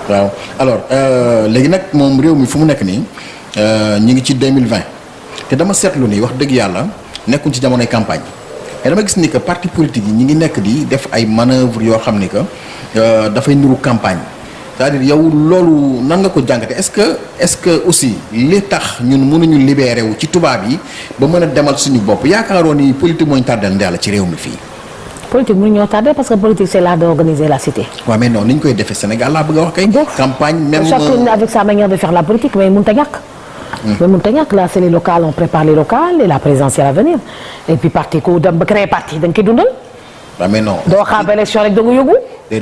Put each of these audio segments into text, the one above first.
waaw alors léegi nag moom réew mi fu mu nekk nii ñu ngi ci 2020 te dama seetlu ni wax dëgg yàlla nekkuñ ci jamonoy campagne mais dama gis ni que parti politique yi ñi ngi nekk di def ay manœuvres yoo xam ni que dafay nuru campagne c'est-à-dire yow loolu nan nga ko jàngate est-ce que aussi li tax ñun mënuñu libéré wu ci tubaab yi ba mën a demal suñu bopp yaakaaroon ni politique mooy tardel Ndella ci réew mi fii. politique mënuñu ñoo tardé parce que politique c'est l'art d'organiser la cité. waaw mais non ni ñu koy defee Sénégal laa bëgg a wax kay. campagne même chacun avec sa manière de faire la politique mais mënut a ñàkk. mais mënut a ñàkk là c'est les locales on prépare les locales et la présidentielle à venir et puis parti ku dem ba créer parti da nga koy dundal. waaw mais non. doo xaar ba élection rek da nga yóbbu.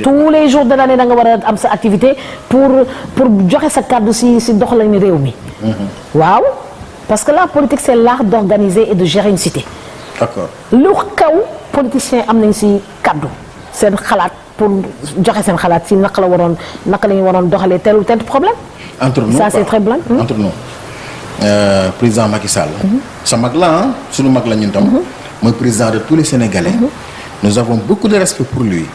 tous les jours de l'année da nga war a am sa activité pour joxe sa kàddu si doxalin réew mi. waaw parce que la politique c'est l'art d'organiser et de gérer une cité. d'accord lu kaw politiciens am nañ si kàddu seen xalaat pour joxe seen xalaat si naka la ñu waroon doxalee tel ou tel problème. entre nous ça c'est très blanc. entre nous président Macky Sall. sa mag la ah sunu mag la ñun tam. mooy président de tous les Sénégalais. Nous avons beaucoup de respect pour lui.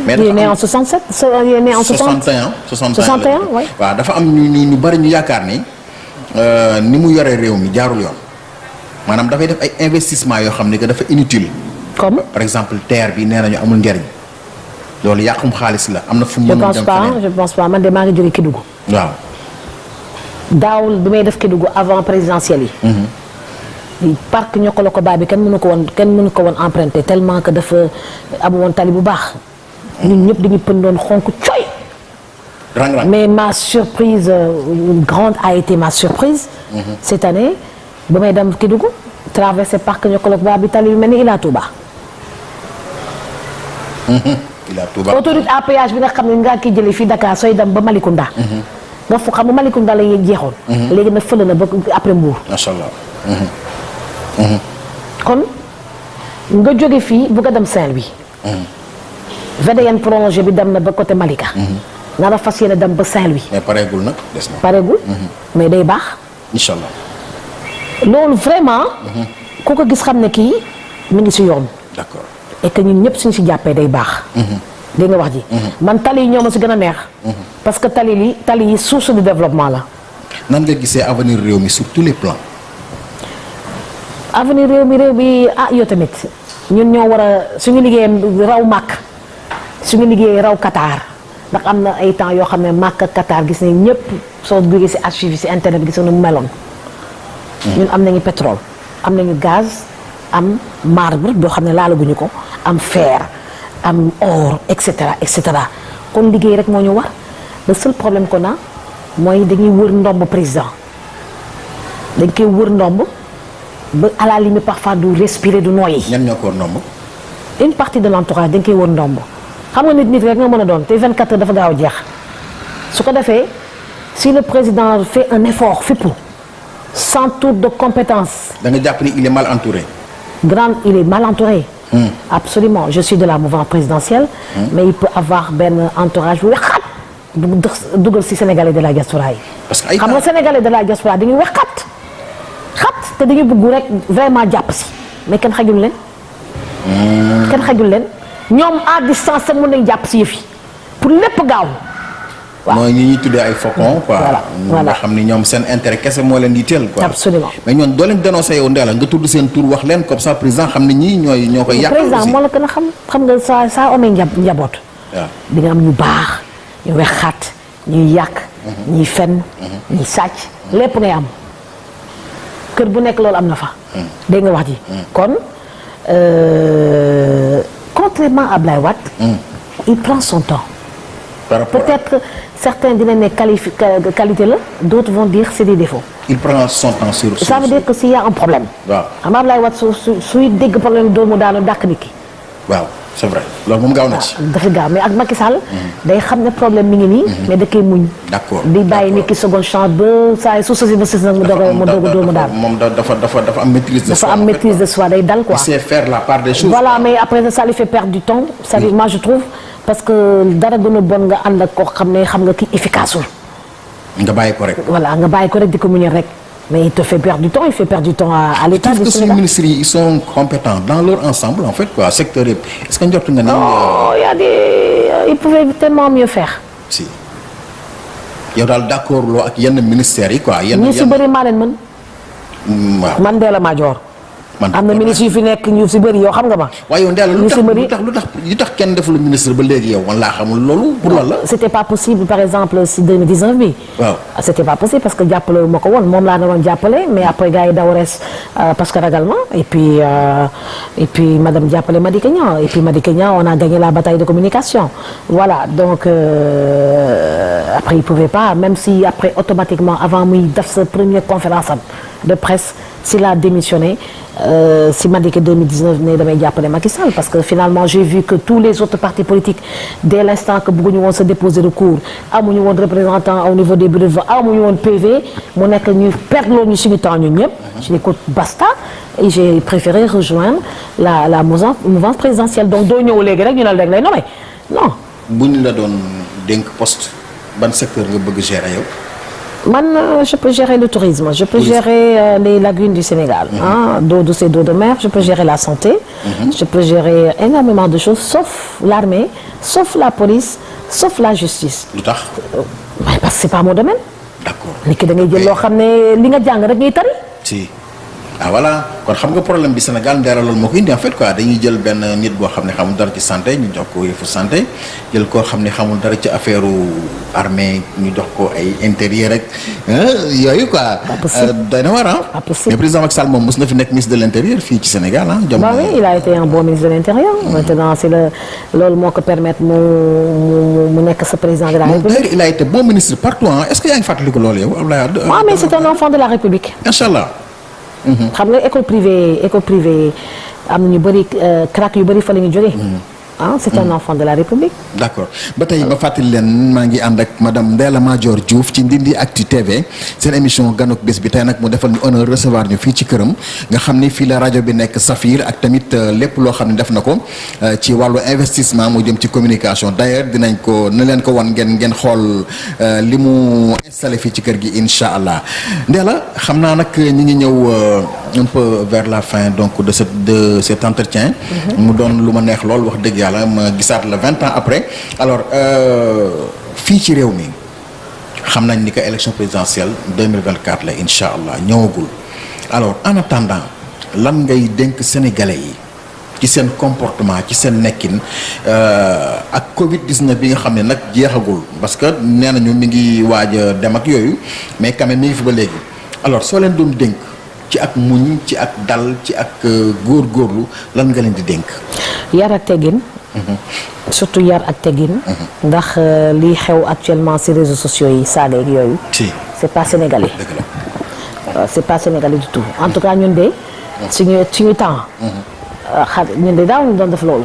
Mais il est né en 67. Il est né en 61. 61 oui. waaw dafa am ñu bari ñu yaakaar ni mu yore réew mi jaarul yoon maanaam dafay def ay investissement yoo xam ne que dafa inutile. comme par exemple terre bi nee nañu amul njariñ loolu yàqum xaalis la am na fu mu mën je pense pas man de maa ngi jógee Kédougou. waaw. daawul bi may def Kédougou avant présidentielle yi. parc Niokolo-Koba baa bi kenn mënu ko woon emprunter tellement que dafa amu woon tali bu baax. ñun ñëpp dañuy pëndoon xonk coy. mais ma surprise grande a été ma surprise. cette année ba may dem Kédougou traverser parc Niokolo-Koba bi tali yu mel ni Ila Touba. Ila Touba autoroute à péage bi nga xam ne nga kii jëlee fii Dakar sooy dem ba Malicounda. nga fu xam nga Malicounda la jeexoon. léegi nag fële na ba après Mbour. macha allah. kon nga jóge fii bëgg a dem Saint-Louis. VDN prolongé bi dem na ba côté Malika. nga la fas yéene dem ba Saint-Louis. mais pareegul nag des na. pareegul. mais day baax. incha allah. loolu vraiment. ku ko gis xam ne kii mi ngi si yoon. d'accord et que ñun ñëpp suñ si jàppee day baax. dégg nga wax ji. man tali yi ñoo ma si gën a neex. parce que tali yi source de développement la. nan nga gisee avenir réew mi sur tous les plans. avenir réew mi yow tamit ñun ñoo war a suñu liggéey raw màkk suñu liggéey raw Qatar ndax am na ay temps yoo xam ne màkk ak Qatar gis nañ ñëpp soo duggee ci archive yi ci internet bi gis nañu mu meloon. ñun am nañu pétrole am nañu gaz am marbre boo xam ne laalaguñu ko am fer am or et cetera kon liggéey rek moo ñu war le seul problème qu'on a mooy dañuy wër ndomb président dañ koy wër ndomb. ba à la limite parfois du respirer du noyyi. ñan ñoo ko ndomb. une partie de l'entourage dañ koy wër ndomb xam nga nit rek nga mën a doon te 24 heures dafa gaaw jeex su ko defee si le président fait un effort fippu sans tour de compétence. da nga jàpp ni il est mal entouré. il est mal entouré. Absolument je suis de la mouvance présidentielle. mais il peut avoir benn entourage bu wexxat dugal si sénégalais de la diaspora yi. parce que ay xam nga sénégalais de la diaspora dañuy wexxat. te dañu bëgg rek vraiment jàpp si mais kenn xajul leen ñoom à distance sax mën nañ jàpp si yëf yi pour lépp gaaw. waaw mooy ñi ñuy tuddee ay faucons quoi. voilà nga xam ni ñoom seen intérêt kese moo leen di teel quoi. absolument mais ñoon doo leen dénoncé yow Ndella nga tudd seen tur wax leen comme ça président xam ne ñii ñoo koy yàq. président moo la gën a xam nga saa amee njaboot. waaw di nga am ñu baax ñu wexxaat ñuy yàq. ñuy fen ñuy sàcc lépp ngay am. kër bu nekk loolu am na fa. dégg nga wax ji. kon contrairement à Ablaye Wade. il prend son temps. peut-être certains dinañ ne qualité la d'autres vont dire c'est des défauts. il prend son temps sur. ça veut dire que s'il y a un problème. waaw xam nga Ablaye Wade suy dégg problème doomu daanu dàq nit ki. waaw c'est vrai loolu moom gaaw na ci. dafa gaaw mais ak Macky Sall. day xam ne problème mi ngi nii. mais da koy muñ. d'accord di bàyyi nit ki seconde chance ba saa su sosi ba sis nag mu doog a doomu daal. moom dafa am maîtrise de soi. dafa am maîtrise de soi day dal quoi. il sait faire la part des choses. voilà mais après ça lui fait perdre du temps. ça lui moi je trouve parce que dara gën a bon nga ànd ak koo xam ne xam nga kii efficace nga bàyyi ko rek. voilà nga bàyyi ko rek di ko muñal rek. mais il te fait perdre du temps il fait perdre du temps à l'État du Sénégal. suñu ministres yi ils sont compétents dans leur ensemble en fait quoi secteur yëpp est-ce que njort nga ni. non il y a des ils pouvaient tellement mieux faire. si. yow daal d'accord loo ak yenn ministères yi quoi. ñi si bëri maa leen mën. waaw man Ndella Madior. man am na ministre yu fi nekk ñu si bëri yoo xam nga ma. waaye yow Ndella lu tax kenn deful ministre ba léegi yow man laa xamul loolu pour lan la. c'était pas possible par exemple si 2019 bi. waaw c'était pas possible parce que jàppale wu ma ko woon moom laa doon jàppale mais après gars yi daw res parce que ragal ma et puis madame jàppale Madické Niang et puis Madické Niang on a gagné la bataille de communication voilà donc après il pouvait pas même si après automatiquement avant muy def sa première conférence de presse s'il a démissionné si Madické 2019 ne damay jàppale Macky Sall parce que finalement j'ai vu que tous les autres partis politiques dès l'instant que bëgguñu woon se déposer recours amuñu woon représentant au niveau des bureaux de vote amuñu woon PV mu nekk ñuy perdre loo ñu suñu temps ñun ñëpp je dis écoute basta et j'ai préféré rejoindre la mouvance présidentielle donc doo ñëw léegi rek ñu ne la rek lay nommé non. bu ñu la doon dénk poste ban secteur nga bëgg gérer yow. man je peux gérer le tourisme je peux gérer les lagunes du Sénégal d'eau douce et d'eau de mer je peux gérer la santé je peux gérer énormément de choses sauf l'armée sauf la police sauf la justice lu tax parce que c'est pas mon domaine d'accord nit ki da ngay jël loo xam ne li nga jàng rek ngay tari si voilà kon xam nga problème bi Sénégal Ndella loolu moo ko indi en fait quoi dañuy jël benn nit boo xam ne xamul dara ci santé ñu jox ko yëfu santé jël koo xam ne xamul dara ci affaire armée ñu jox ko ay intérieur rek yooyu quoi. doy na war mais président Macky Sall moom mos na fi nekk ministre de l'intérieur fii ci Sénégal bah oui il a été un bon ministre de l'intérieur. maintenant c'est loolu moo ko permettre mu nekk sa président de la République. d'ailleurs il a été bon ministre partout est-ce que yaa ngi fàttaliku loolu yow Abdoulaye Wade. mais c'est un enfant de la République. Inch'Allah. xam nga école privée am na ñu bëri crack yu bëri fa la ñu jógee. c'est un enfant de la République. d'accord ba tey ma fàttali leen maa ngi ànd ak madame Ndella Madior Diouf ci Ndindy Actu TV seen émission ganuk bés bi tey nag mu defal ñu honneur recevoir ñu fii ci këram nga xam ni fii la rajo bi nekk Safir ak tamit lépp loo xam ne def na ko ci wàllu investissement mu jëm ci communication d'ailleurs dinañ ko na leen ko wan ngeen xool li mu installé fii ci kër gi incha allah Ndella xam naa nag ñi ngi ñëw un peu vers la fin donc de cet entretien. mu doon lu ma neex lool wax dëgg yàlla ma gisaat la 20 ans après alors fii ci réew mi xam nañ ni que élection présidentielle 2024 la incha allah ñëwagul alors en attendant lan ngay dénk sénégalais yi ci seen comportement ci seen nekkin ak Covid 19 bi nga xam ne nag jeexagul parce que nee nañu mi ngi waaj a dem ak yooyu mais quand même mi ngi fi ba léegi alors soo leen doon dénk ci ak muñ ci ak dal ci ak góorgóorlu lan nga leen di dénk. yar ak teggin. surtout yar ak teggin. ndax liy xew actuellement ci réseaux sociaux yi saaga ak yooyu. c'est pas sénégalais. c'est pas sénégalais du tout en tout cas ñun de. suñu temps. ñun de daaw ñu doon def loolu.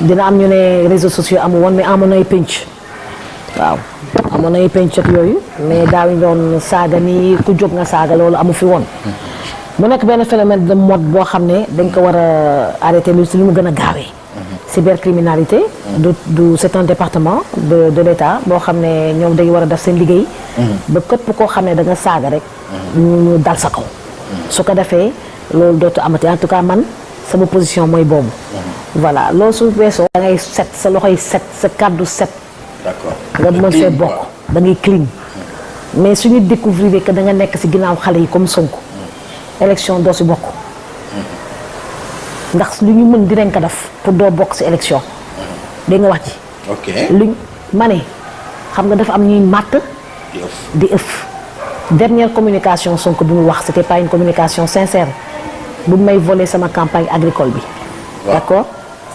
dina am ñu ne réseaux sociaux amul woon mais amoon na ay penc. waaw amoon na ay penc ak yooyu mais daaw ñu doon saaga ni ku jóg nga saaga loolu amu fi woon. mu nekk benn phénomène de mode boo xam ne dañ ko war a arrêter lu si lu mu gën a gaawee. cybercriminalité. c'est un département de l'État boo xam ne ñoom dañu war a def seen liggéey. ba képp koo xam ne da nga saaga rek. ñu dal sa kaw. su ko defee loolu dootu amati en tout cas man sama position mooy boobu. voilà loolu su weesoo. da ngay set sa loxoy set sa kàddu set. d'accord nga mën see bokk da ngay clean. mais suñu découvrir que da nga nekk ci ginnaaw xale yi comme Sonko. élection doo ci bokk. ndax lu ñu mën dinañ ko def pour doo bokk ci élection. dégg nga wax ci. ok luñ ma ne xam nga dafa am ñuy màtt. di ëff. dernière communication Sonko bi mu wax c'était pas une communication sincère bu may voler sama campagne agricole bi. d'accord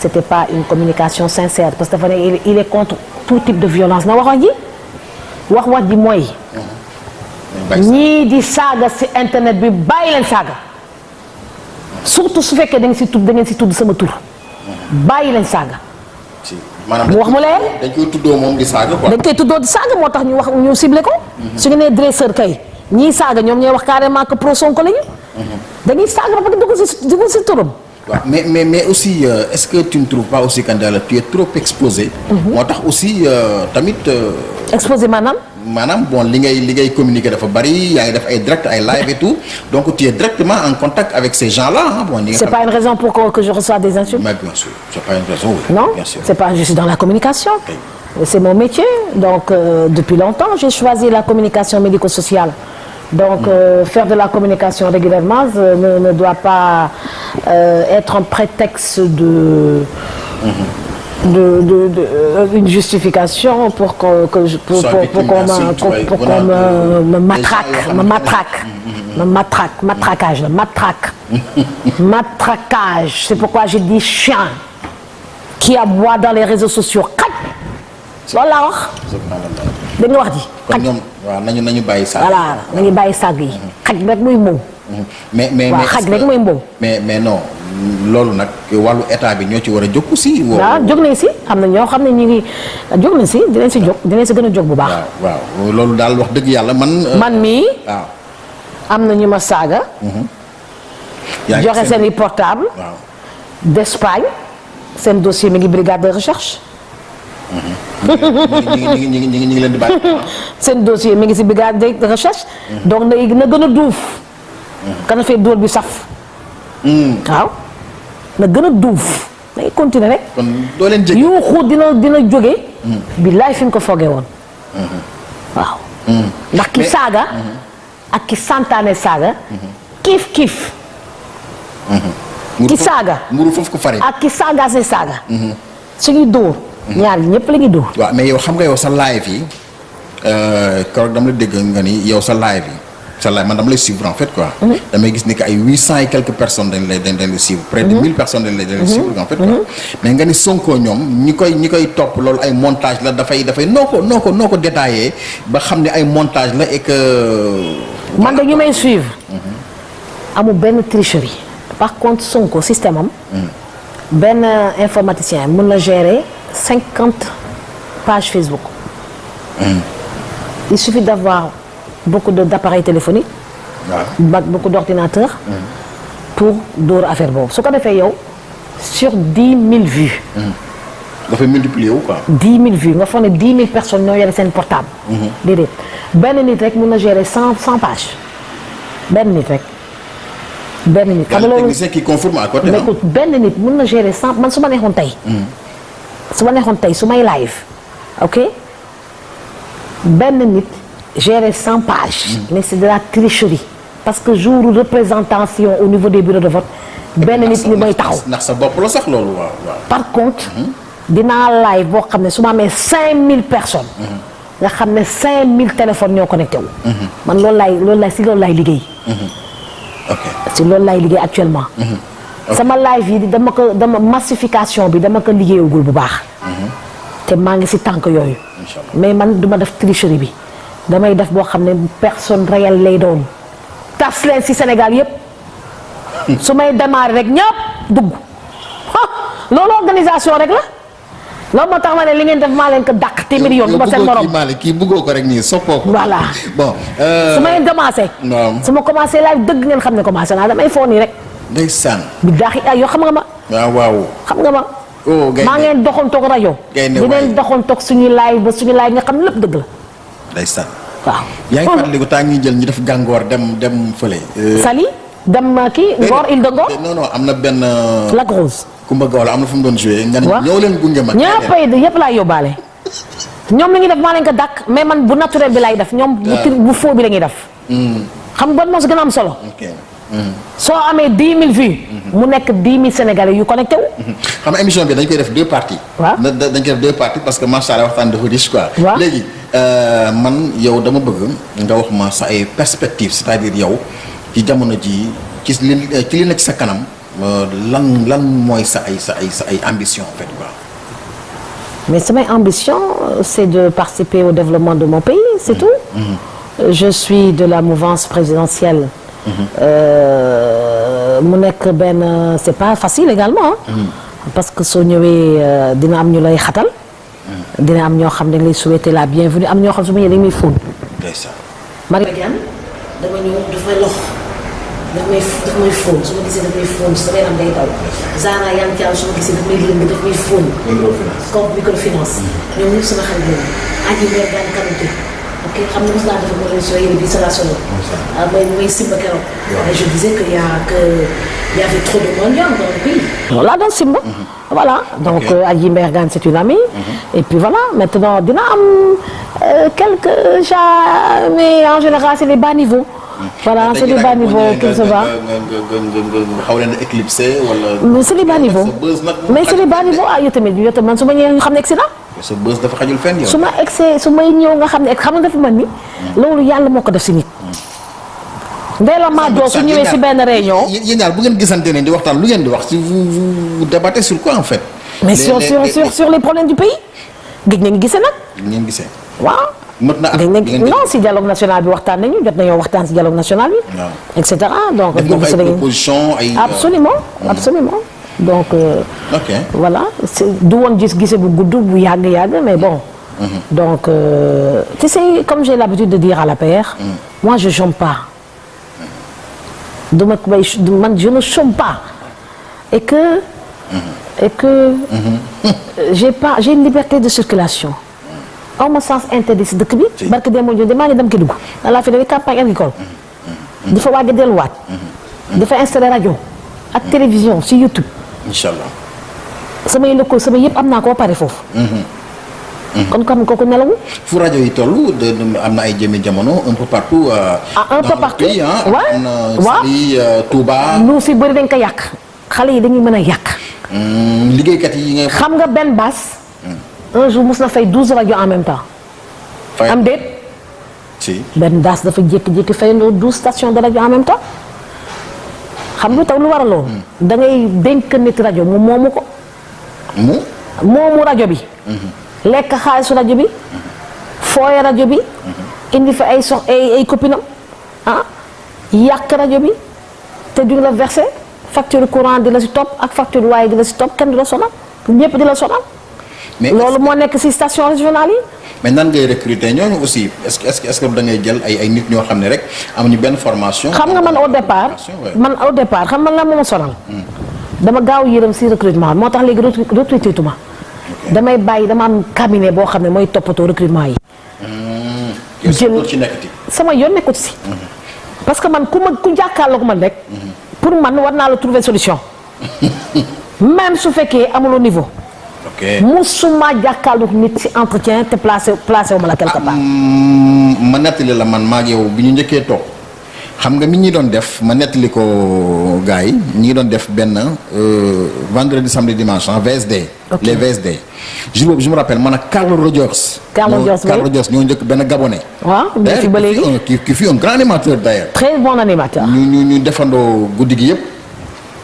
c'était pas une communication sincère parce que dafa ne il est contre tout type de violence na wax ji mooy. ñii di saaga ci internet bi bàyyi leen saaga. surtout su fekkee da ngeen ci tudd sama tur. bàyyi leen saaga. mu wax mu leer. dañ koy tuddoo moom di saaga quoi. dañ koy tuddoo di saaga moo tax ñu ciblé ko. su ñu nee dresseur kay ñii saaga ñoom ñooy wax carrément que pro Sonko lañu. dañuy saaga ba pare dugg ci turam. waaw mais aussi est-ce que tu ne trouves pas aussi que Ndella tu es trop exposé. moo tax aussi tamit. exposé maanaam. bon li ngay communiquer dafa bari yaa ngi def ay direct ay live et tout donc tu es directement en contact avec ces gens-là bon. c'est pas une raison pour que je reçoive des insultes. mais bien sûr c'est pas une raison. oui. Non, bien sûr. c'est pas je suis dans la communication. Okay. c'est mon métier. Donc, depuis longtemps, j'ai choisi la communication médico-sociale. Donc, faire de la communication régulièrement ne doit pas être un prétexte une justification pour qu'on me matraquage. Matraquage. C'est pourquoi j'ai dit chien qui aboie dans les réseaux sociaux. Loolu laa wax. dégg nga wax ji. kon ñoom waaw nañu bàyyi saag. voilà nañu bàyyi saag yi. xaj rek muy moom. mais waaw xaj rek muy moom. mais non loolu nag wàllu état bi ñoo ci war a jóg aussi. waaw jóg nañ si am na ñoo xam ne ñu ngi jóg nañ si dinañ si jóg dinañ si gën a jóg bu baax. waaw loolu daal wax dëgg yàlla man mii. waaw. am na ñu ma saaga. joxe seen i portable. waaw d'Espagne seen dossier mi ngi brigade de recherche. ñi ngi leen di bàyyi. seen dossier mi ngi si brigade de recherche. donc na gën a duuf. kana fee dóor bi saf. waaw na gën a duuf. day continuer rek. kon doo leen jege. yuuxu dina jóge. billaay fi nga ko foogee woon. waaw. ndax ki saaga. ak ki santaane saaga. kiif. ki saaga. mburu foofu ko fare. ak ki saagaase saaga. suñuy dóor. ñaar yi ñëpp la ñuy dóor. waaw mais yow xam nga yow sa live yi keroog dama la dégg nga ni yow sa live yi man dama lay suivre en fait quoi. damay gis ni que ay 800 et quelques personnes dañ lay suivre. près de 1000 personnes dañ lay suivre en fait quoi. mais nga ni Sonko ñoom ñi koy topp loolu ay montage la dafay noo ko détaillé ba xam ne ay montage la et que. man de ñu may suivre. amul benn tricherie. par contre Sonko système am. benn informaticien mën na gérer 50 pages Facebook. Il suffit d'avoir beaucoup d'appareils téléphoniques. Beaucoup d'ordinateurs. pour dóor affaire boobu su ko defee yow sur 10 000 vues. dafay multiplier wu quoi. 10 000 vues nga foog ne 10 000 personnes ñoo yore seen portable. déedéet benn nit rek mën na gérer 100 pages benn nit rek. benn nit xam nga loolu technicien qui confirme à côté. mais écoute benn nit mën na gérer 100 man su ma neexoon tey. su may live ok benn nit gérer 100 pages. mais c'est de la tricherie. parce que jour représentation au niveau des bureaux de vote. benn nit ñi mooy taxaw ndax sa bopp la sax loolu waaw. par contre. dinaa live boo xam ne su ma amee 5000 personnes. nga xam ne 5000 téléphones ñoo connecté wu. man loolu laay liggéey. ok si loolu laay liggéey actuellement. sama live yi dama massification bi dama ko liggéeyagul bu baax. te maa ngi si tànk yooyu. mais man duma def tricherie bi damay def boo xam ne personne réelle lay doon. tas leen si Sénégal yëpp. su may démarrer rek ñëpp dugg. loolu organisation rek la. loolu moo tax ma ne li ngeen def maa leen ko dàq téeméeri yoon. du ma seen morom kii bëggoo ko rek nii soppoo ko. voilà bon. su may commencé. waaw su ma commencé live dëgg ngeen xam ne commencé naa damay foo nii rek. ndeysaan. bi daaxi ay yoo xam nga ma. waaw. xam nga ma. oh gaynde maa ngeen doxoon toog rajo. gaynde di leen doxoon toog suñuy live ba suñuy live nga xam lépp dëgg la. ndeysaan. waaw. yaa ngi fàttaliku temps ñuy jël ñu def gàngoor dem fële. Saly dem kii Ngor Île de Ngor. non am na benn. Lac Rose. Kumba Gawla am na fu mu doon joué. nga ne ñëw leen gunge ma. yëpp laay yóbbaale. ñoom li ñuy def maa leen ko dàq mais man bu naturel bi laay def ñoom. bu faux bi la ñuy def. xam nga moo si gën a am solo. soo amee 10 000 vues. mu nekk 10 000 Sénégalais yu connecté wu. xam nga émission bi dañ koy def 2 parties. waaw dañ koy def 2 parties parce que macha allah waxtaan dafa riche quoi. waaw léegi man yow dama bëgg nga wax ma sa ay perspectives c'est-à-dire yow ci jamono ji ci li nekk sa kanam lan mooy sa ay ambition en fait quoi. mais samay ambition c'est de participer au développement de mon pays c'est tout. Je suis de la mouvance présidentielle. mu nekk benn c'est pas facile également. parce que soo ñëwee dina am ñu lay xatal. dina am ñoo xam ne dañ lay souhaiter la bienvenue am ñoo xam su ma ñëwee dañ may fóon. Marie Diane dama ñëw daf may lox daf may fóon su ma gisee daf may fóon sama yaram day daw Zahra Iyane Thiam su ma gisee daf may lëng daf may fóon. microfinance ñoom ñëpp sama xarit lañu. Adji Mbergane Kanouté ok xam nga mos naa def ma réseau yére bi ça l'a sonné. may Simba keroog. et je disais que y avait trop de mendiants dans le pays. Là dans Simba. Voilà donc Adji Mbergane c'est une amie. Et puis voilà maintenant dina am quelques gens mais en général c'est les bas niveaux. Voilà c'est les bas niveaux qui se va. xaw leen a éclipsé wala. c'est les bas niveaux mais c'est les bas niveaux ah yow tamit man su ma ñëwee ñu xam ne egsi na. sa bës dafa xajul fenn yow. su ma egsee su may ñëw nga xam ne xam nga dafa mën ni. loolu yàlla moo ko def si nit. Ndella Madior su ñëwee si benn réunion. yéen ñaar bu ngeen gisante ne di waxtaan lu ngeen di wax si vous débattez sur quoi en fait. mais sur les problèmes du pays. gëj nañu gisee nag. ngeen gisee. waaw. mët na non si dialogue national bi waxtaan nañu jot nañoo waxtaan si dialogue national bi. waaw et cetera donc. def nga ay propositions ay. absolument donc. ok voilà du woon gise bu gudd bu yàgg mais bon. donc tu sais comme j'ai l'habitude de dire à l'APR. moi je chôme pas. man je ne chôme pas et que j'ai une liberté de circulation. aw ma sens interdit si dëkk bi. barke Demba Ndiol damaa ngi dem Kédougou. dans la fête campagne agricole. di fa waaj a delluwaat. dafa installé rajo ak télévision si YouTube. inch'Allah. samay lëkkaloo sama yëpp am naa ko pare foofu. kon xam kooku nelawu. fu rajo yi toll am na ay jëmi jamono un peu partout. un peu partout waaw am na Saly Touba. nu fi bëri dañ ko yàq. xale yi dañuy mën a yàq. liggéeykat yi nga. xam nga benn bas. un jour mus na fay 12 rajo en même temps. am déet. si benn daas dafa jékki-jékki fay 12 stations de rajo en même temps. xam nga taw lu war a loolu. da ngay dénk nit rajo mu moomu ko. moomu rajo bi. lekk xaalisu rajo bi. fooye rajo bi. indi fa ay copinam yàq rajo bi te duñ la versé facture courant di la si topp ak facture waaye di la si topp kenn du la sonal ñëpp di la sonal. mais loolu moo nekk ci station régionale yi. mais nan ngay recruter ñooñu aussi est-ce que da ngay jël ay nit ñoo xam ne rek amuñu benn formation. xam nga man au départ xam nga lan moo ma sonal. dama gaaw yërëm ci recrutement moo tax léegi recruter tuma damay bàyyi dama am cabinet boo xam ne mooy toppatoo recrutement yi. jël ci nekkati. sama yoon nekkut ci. parce que man ku jàkkaarloog man rek. pour man war naa la trouver solution. même su fekkee amuloo niveau. ok musuma jàkkaarloog nit ci entretien te placé wu ma la quelque part. ma nettali la man maa ak yow bi ñu njëkkee toog xam nga mi ñi doon def ma nettali ko gars yi ñi ngi doon def benn vendredi samedi dimanche VSD. ok les VSD. jour boobu je me rappelle man ak Carlo Rogers. Carlo Rogers ñoo njëkk benn gabonais. waaw ñu fi ba léegi qui fut un grand animateur d'ailleurs. très bon animateur. ñu defandoo guddi gi yëpp.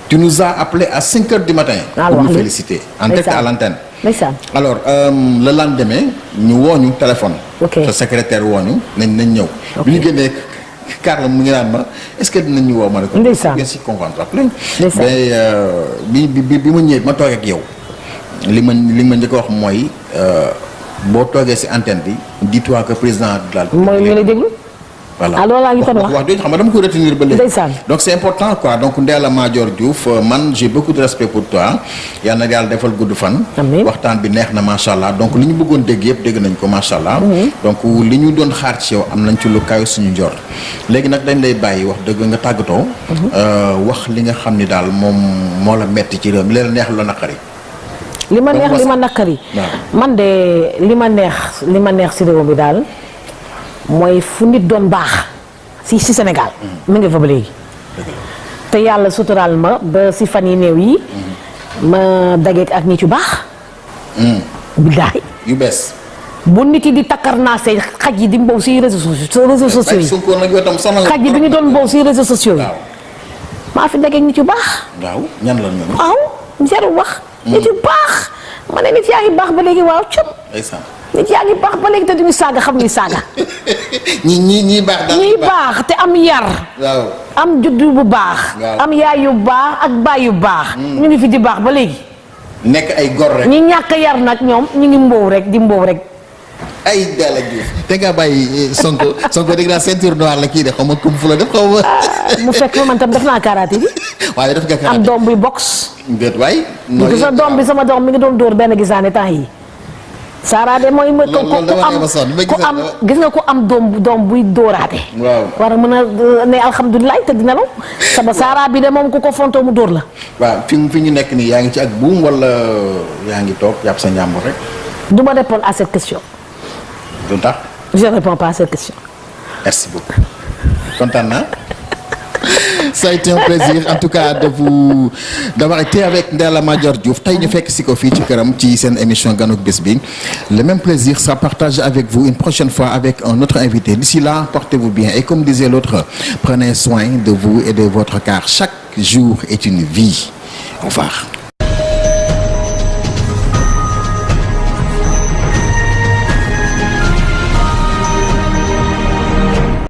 tu nous as appelé à 5 heures du matin. pour nous féliciter en direct à l'antenne. alors le lendemain ñu woo ñu téléphone. ok sa secrétaire woo ñu nañ ñëw. bi ñu génnee Carla mu ngi naan ma est-ce que dinañ ñu woo ma ne ko. ndeysaan bien si comprendre mais bi ma ñëwee ma toog ak yow li ma njëkk a wax mooy boo toogee ci antenne bi dis-toi que président de la. mooy ñu lay déglu. voilà alors laa ngi kon wax jooju xam nga dama ko retenir ba léegi. ndeysaan donc c'est important quoi donc Ndella Madior Diouf man j'ai beaucoup de respect pour toi yal na yàlla defal gudd fan. amiin waxtaan bi neex na macha allah donc li ñu bëggoon dégg yëpp dégg nañ ko macha allah. donc li ñu doon xaar ci yow am nañ ci lu kaw suñu njor léegi nag dañ lay bàyyi wax dëgg nga tàggatoo. wax li nga xam ni daal moom moo la metti ci réew mi leen neex la naqari. li ma neex li ma naqari. man de li ma neex ci réew mi daal. mooy fu nit doon baax si Sénégal mu ngi fa ba léegi te yàlla suturaal ma ba si fan yi néew yi ma dageek ak nit yu baax billaay yu bees bu nit yi di takkar naa say xaj yi di mbow si réseaux sociaux yi xaj yi bi ñu doon mbow si réseaux sociaux yi maa fi dageek nit yu baax waaw ñan la ñoom waaw jarul wax nit yu baax ma ne nit yaa ngi baax ba léegi waaw cop nit yaa ngi baax ba léegi te duñu saaga xam ni saaga. ñii baax daal ñii baax te am yar. waaw am juddu bu baax. am yaay yu baax ak baay yu baax. ñu ngi fi di baax ba léegi. nekk ay gor rek. ñi ñàkk yar nag ñoom ñu ngi mboow rek di mboow rek. ay Ndella Diouf. te nga bàyyi Sonko dégg naa ceinture noire la kii de xaw ma kum fu la def xaw ma. mu fekk man tam def naa karaté bi. waaye def nga karaté am doom buy box. déet waay. sama doom bi mi ngi doon dóor benn gisaane temps yi Sara de mooy. loolu dama ne ma sax ku am gis nga ku am doom buy dóoraate. waaw war a mën a ne alhamdulilah te dina la. sama Sara bi de moom ku ko fontoo mu dóor la. waaw fi ñu nekk nii yaa ngi ci ak buum wala yaa ngi toog yàpp sa njàmbur rek. du ma répondre à cette question. du tax. je ne réponds pas à cette question. merci beaucoup kontaan naa. Ça a été un plaisir en tout cas d'avoir été avec Ndella Madior Diouf tey ñu fekk si ko fii ci këram ci seen émission ganuk bés bi le même plaisir sera partagé avec vous une prochaine fois avec un autre invité d'ici là portez-vous bien et comme disait l'autre prenez soin de vous et de votre car chaque jour est une vie au revoir.